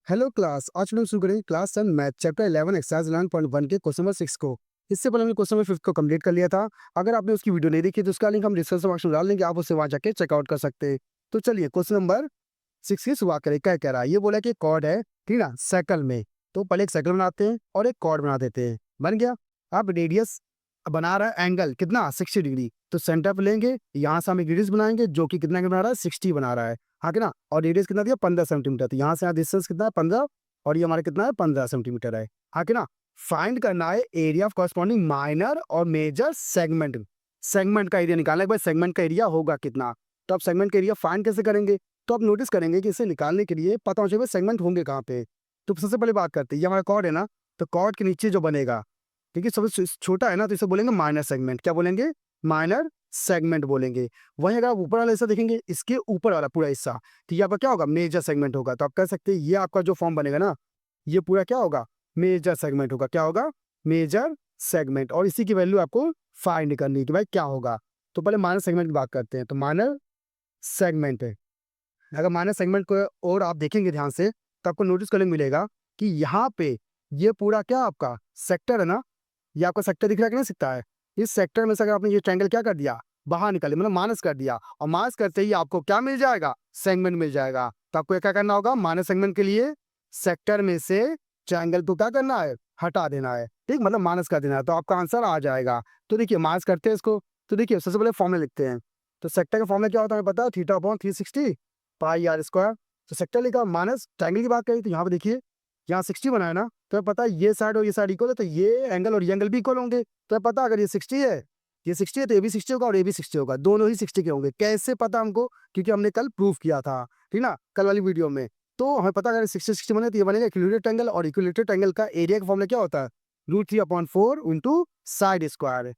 Hello class, आज हम लोग शुरू करेंगे क्लास 10 मैथ चैप्टर 11 एक्सरसाइज 11.1 के क्वेश्चन नंबर 6 को। इससे पहले हमने क्वेश्चन नंबर 5 को कंप्लीट कर लिया था। अगर आपने उसकी वीडियो नहीं देखी तो उसका लिंक हम डिस्क्रिप्शन बॉक्स में डाल देंगे, आप उससे वहां जाके चेकआउट कर सकते हैं। तो चलिए क्वेश्चन नंबर 6 की शुरुआत करें। क्या कह रहा है, ये बोला कि कॉर्ड है, ठीक ना, सर्कल में। तो पहले एक सर्कल बनाते हैं और एक कॉर्ड बना देते हैं। बन गया। अब रेडियस बना रहा है एंगल कितना 60 डिग्री, तो सेंटर पे लेंगे, यहाँ से हम एक रेडियस बनाएंगे जो कि कितना बना रहा है 60 बना रहा है, हाँ कि ना। और रेडियस कितना दिया 15 सेंटीमीटर, तो यहाँ से यहाँ डिस्टेंस कितना है 15, और ये हमारा कितना है 15 सेंटीमीटर है, हाँ कि ना। फाइंड करना है एरिया ऑफ कॉरस्पॉन्डिंग माइनर और मेजर सेगमेंट। सेगमेंट का एरिया निकालना है, भाई सेगमेंट का एरिया होगा कितना। तो अब सेगमेंट का एरिया फाइंड कैसे करेंगे, तो आप नोटिस करेंगे कि इसे निकालने के लिए पता होना चाहिए सेगमेंट होंगे कहाँ पे। तो सबसे पहले बात करते हैं, ये हमारा कॉर्ड है ना, तो कॉर्ड के नीचे जो बनेगा, क्योंकि सबसे छोटा है ना, तो इसे बोलेंगे माइनर सेगमेंट। क्या बोलेंगे, माइनर सेगमेंट बोलेंगे। वहीं अगर आप ऊपर वाला हिस्सा देखेंगे, इसके ऊपर वाला पूरा हिस्सा, तो ये आपका क्या होगा, मेजर सेगमेंट होगा। तो आप कह सकते हैं ये आपका जो फॉर्म बनेगा ना, ये पूरा क्या होगा, मेजर सेगमेंट होगा। क्या होगा, मेजर सेगमेंट। और इसी की वैल्यू आपको फाइंड करनी है कि भाई क्या होगा। तो पहले माइनर सेगमेंट की बात करते हैं। तो माइनर सेगमेंट है, अगर माइनर सेगमेंट को और आप देखेंगे ध्यान से, तो आपको नोटिस करने को मिलेगा कि यहाँ पे ये पूरा क्या आपका सेक्टर है ना, ये आपका सेक्टर दिख रहा है कि नहीं दिखता है। इस सेक्टर में से अगर आपने ये ट्रायंगल क्या कर दिया, बाहर निकाले, मतलब माइनस कर दिया, और माइनस करते ही आपको क्या मिल जाएगा, सेगमेंट मिल जाएगा। तो आपको क्या करना होगा, माइनर सेगमेंट के लिए सेक्टर में से ट्रायंगल को क्या करना है, हटा देना है, ठीक, मतलब माइनस कर देना है, तो आपका आंसर आ जाएगा। तो देखिए माइनस करते हैं इसको, तो देखिए सबसे पहले फॉर्मूला लिखते हैं। तो सेक्टर का फॉर्मूला क्या होता है हमें पता है, theta upon 360 pi are square. तो सेक्टर लिखा, माइनस ट्रायंगल की बात करें तो यहाँ पे देखिए, यहाँ 60 बनाया ना, तो पता है ये साइड और ये साइड इक्वल है, तो ये एंगल और ये एंगल भी इक्वल होंगे। तो पता अगर ये 60 है, ये 60 है, तो ये भी 60 होगा और ये भी 60 होगा, दोनों ही 60 के होंगे। कैसे पता हमको, क्योंकि हमने कल प्रूफ किया था, ठीक ना, कल वाली वीडियो में। तो हमें पता अगर 60 बने तो ये बनेगा इक्विलेटरल ट्रायंगल, और इक्विलेटरल ट्रायंगल का एरिया का फॉर्मूला क्या होता है, √3/4 इंटू साइड स्क्वायर, ये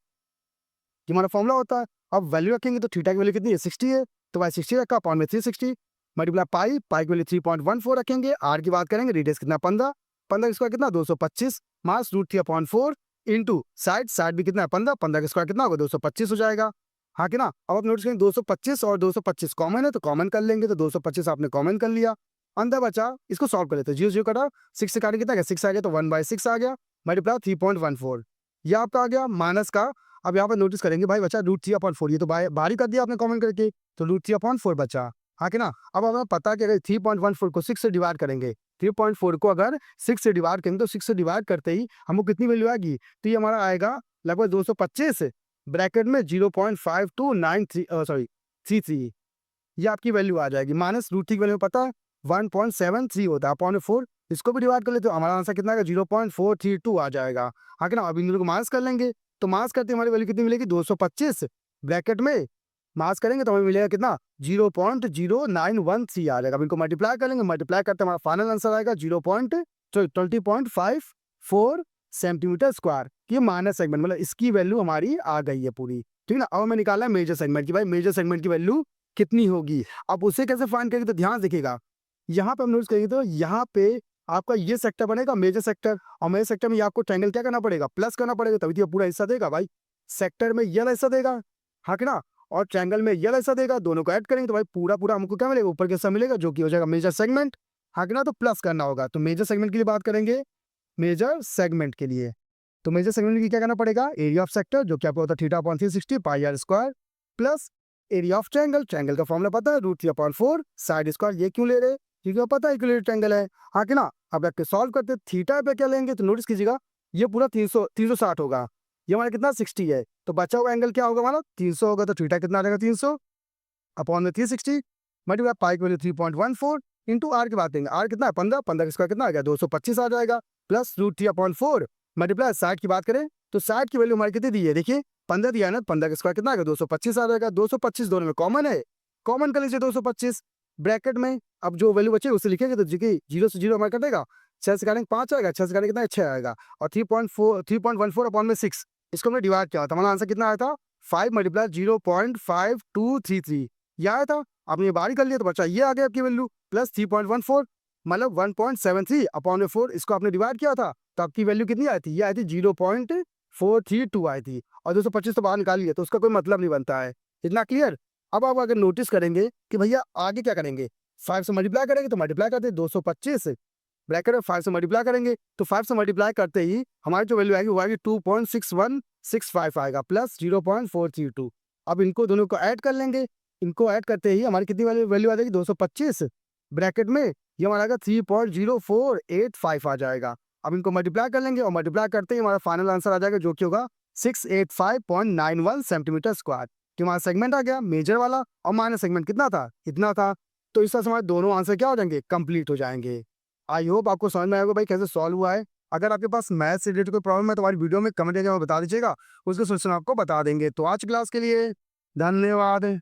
हमारा फॉर्मूला होता है। अब वैल्यू रखेंगे तो थीटा की वैल्यू कितनी है 60 है, तो भाई 60 रखा, अपॉन में 360 मल्टीप्लाई पाई, पाई की वैल्यू 3.14 रखेंगे। आर की बात करेंगे, रेडियस कितना 15, 15 स्क्वायर कितना 225, मास √3/4 इंटू साइड, साइड भी कितना है 15, 15 का स्क्वायर कितना होगा 225 हो जाएगा, हाँ कि ना। अब आप नोटिस करेंगे 225 और 225 कॉमन है, तो कॉमन कर लेंगे, तो 225 आपने कॉमन कर लिया, अंदर बचा, इसको सॉल्व कर लेते हैं। 0 0 कटा, 6 से काटे कितना गया 6 आ गया, तो 1/6 आ गया, मल्टीप्लाई 3.14, ये आपका आ गया माइनस का। अब यहाँ पर नोटिस करेंगे भाई बचा √3/4, ये तो बाहर ही कर दिया आपने कॉमन करके, तो √3/4 बचा, हाँ कि ना। अब हमें पता है कि अगर 3.14 को 6 से डिवाइड करेंगे, 3.4 को अगर 6 से डिवाइड करेंगे, तो 6 से डिवाइड करते ही हमको कितनी वैल्यू आएगी, तो ये हमारा आएगा लगभग 225 ब्रैकेट में 0.5293 सॉरी 33, ये आपकी वैल्यू आ जाएगी। माइनस √3 की वैल्यू पता है 1.73 होता है, अपॉन 4 इसको भी डिवाइड कर ले, तो हमारा आंसर कितना आएगा 0.432 आ जाएगा, हाँ कि ना। अब इन दोनों को माइनस कर लेंगे, तो मास करते हमारी वैल्यू कितनी मिलेगी 225 ब्रैकेट में, मास करेंगे तो हमें मिलेगा कितना 0.0913 आ जाएगा। अब इनको मल्टीप्लाई करेंगे, मल्टीप्लाई करते हमारा फाइनल आंसर आएगा 20.54 सेंटीमीटर स्क्वायर। ये माइनस सेगमेंट, मतलब इसकी वैल्यू हमारी आ गई है पूरी, ठीक ना। अब हमें निकालना है मेजर सेगमेंट की, भाई मेजर सेगमेंट की वैल्यू कितनी होगी। अब उसे कैसे फाइंड करेंगे, तो ध्यान देखिएगा, यहाँ पे हम नोटिस करेंगे तो यहाँ पे आपका ये सेक्टर बनेगा मेजर सेक्टर, और मेजर सेक्टर में ये आपको ट्रायंगल क्या करना पड़ेगा, प्लस करना पड़ेगा, तभी तो ये पूरा हिस्सा देगा भाई। सेक्टर में ये वाला हिस्सा देगा, हाँ कि ना, और ट्रायंगल में ये वाला हिस्सा देगा, दोनों को ऐड करेंगे तो भाई पूरा पूरा हमको क्या मिलेगा, ऊपर के हिस्सा मिलेगा, जो कि हो जाएगा मेजर सेगमेंट, हाँ कि ना। तो प्लस करना होगा, तो मेजर सेगमेंट के लिए बात करेंगे, मेजर सेगमेंट के लिए, तो मेजर सेगमेंट की क्या करना पड़ेगा, एरिया ऑफ सेक्टर जो कि आपको होता है थीटा/360 pi are square, plus area of triangle, triangle का फॉर्मूला पता है √3/4 साइड स्क्वायर, ये क्यों ले रहे, क्योंकि पता है इक्विलेटरल ट्रायंगल है, हाँ कि ना। अब रख के सॉल्व करते, थीटा पे क्या लेंगे, तो नोटिस कीजिएगा ये पूरा 360 होगा, ये हमारा कितना 60 है, तो बचा हुआ एंगल क्या होगा हमारा 300 होगा, तो थीटा कितना आ जाएगा 300 अपॉन में 360 मल्टीप्लाई पाई की वैल्यू 3.14 इंटू आर की बात करेंगे, आर कितना है 15, 15 का स्क्वायर कितना आ गया 225 आ जाएगा, प्लस √3/4 मल्टीप्लाई साइड की बात करें तो साइड की वैल्यू हमारी कितनी दी है, देखिए 15 दिया है ना, 15 का स्क्वायर कितना आ गया 225 आ जाएगा, 225 दोनों में कॉमन है, कॉमन कर लीजिए 225 ब्रैकेट में। अब जो वैल्यू बचे उसे लिखेंगे, तो जीरो से जीरो हमारा कटेगा, 6 से काटेंगे 5 आएगा, 6 से काटेंगे कितना 6 आएगा, और 3.14 अपॉन में 6 इसको हमने डिवाइड किया था, हमारा आंसर कितना आया था 5 मल्टीप्लाई 0.5233, ये आया था। आपने ये बाहर कर लिया तो बचा ये आ गया आपकी वैल्यू प्लस 3.14, मतलब 1.73 अपॉन में 4, इसको आपने डिवाइड किया था, तो आपकी वैल्यू कितनी आई थी, ये आई थी 0.432 आई थी, और 225 तो बाहर निकाल लिया, तो उसका कोई मतलब नहीं बनता है, इतना क्लियर। अब आप अगर नोटिस करेंगे कि भैया आगे क्या करेंगे, 5 से मल्टीप्लाई करेंगे, तो मल्टीप्लाई करते 225 ब्रैकेट में 5 से मल्टीप्लाई करेंगे तो 5 से मल्टीप्लाई करते ही हमारी जो वैल्यू आएगी वो आएगी 2.6165 आएगा प्लस 0.432। अब इनको दोनों को ऐड कर लेंगे, इनको ऐड करते ही हमारी कितनी वैल्यू आ जाएगी 225 ब्रैकेट में ये हमारा आएगा 3.0485 आ जाएगा। अब इनको मल्टीप्लाई कर लेंगे और मल्टीप्लाई करते ही हमारा फाइनल आंसर आ जाएगा जो कि होगा 685.91 सेंटीमीटर स्क्वायर। कि हमारा सेगमेंट आ गया मेजर वाला और माइनर सेगमेंट कितना था, इतना था। तो इस तरह से हमारे दोनों आंसर क्या हो जाएंगे, कंप्लीट हो जाएंगे। आई होप आपको समझ में आएगा भाई कैसे सॉल्व हुआ है। अगर आपके पास मैथ से रिलेटेड कोई प्रॉब्लम है तो हमारी वीडियो में कमेंट एरिया में बता दीजिएगा, उसका सोल्यूशन आपको बता देंगे। तो आज क्लास के लिए धन्यवाद।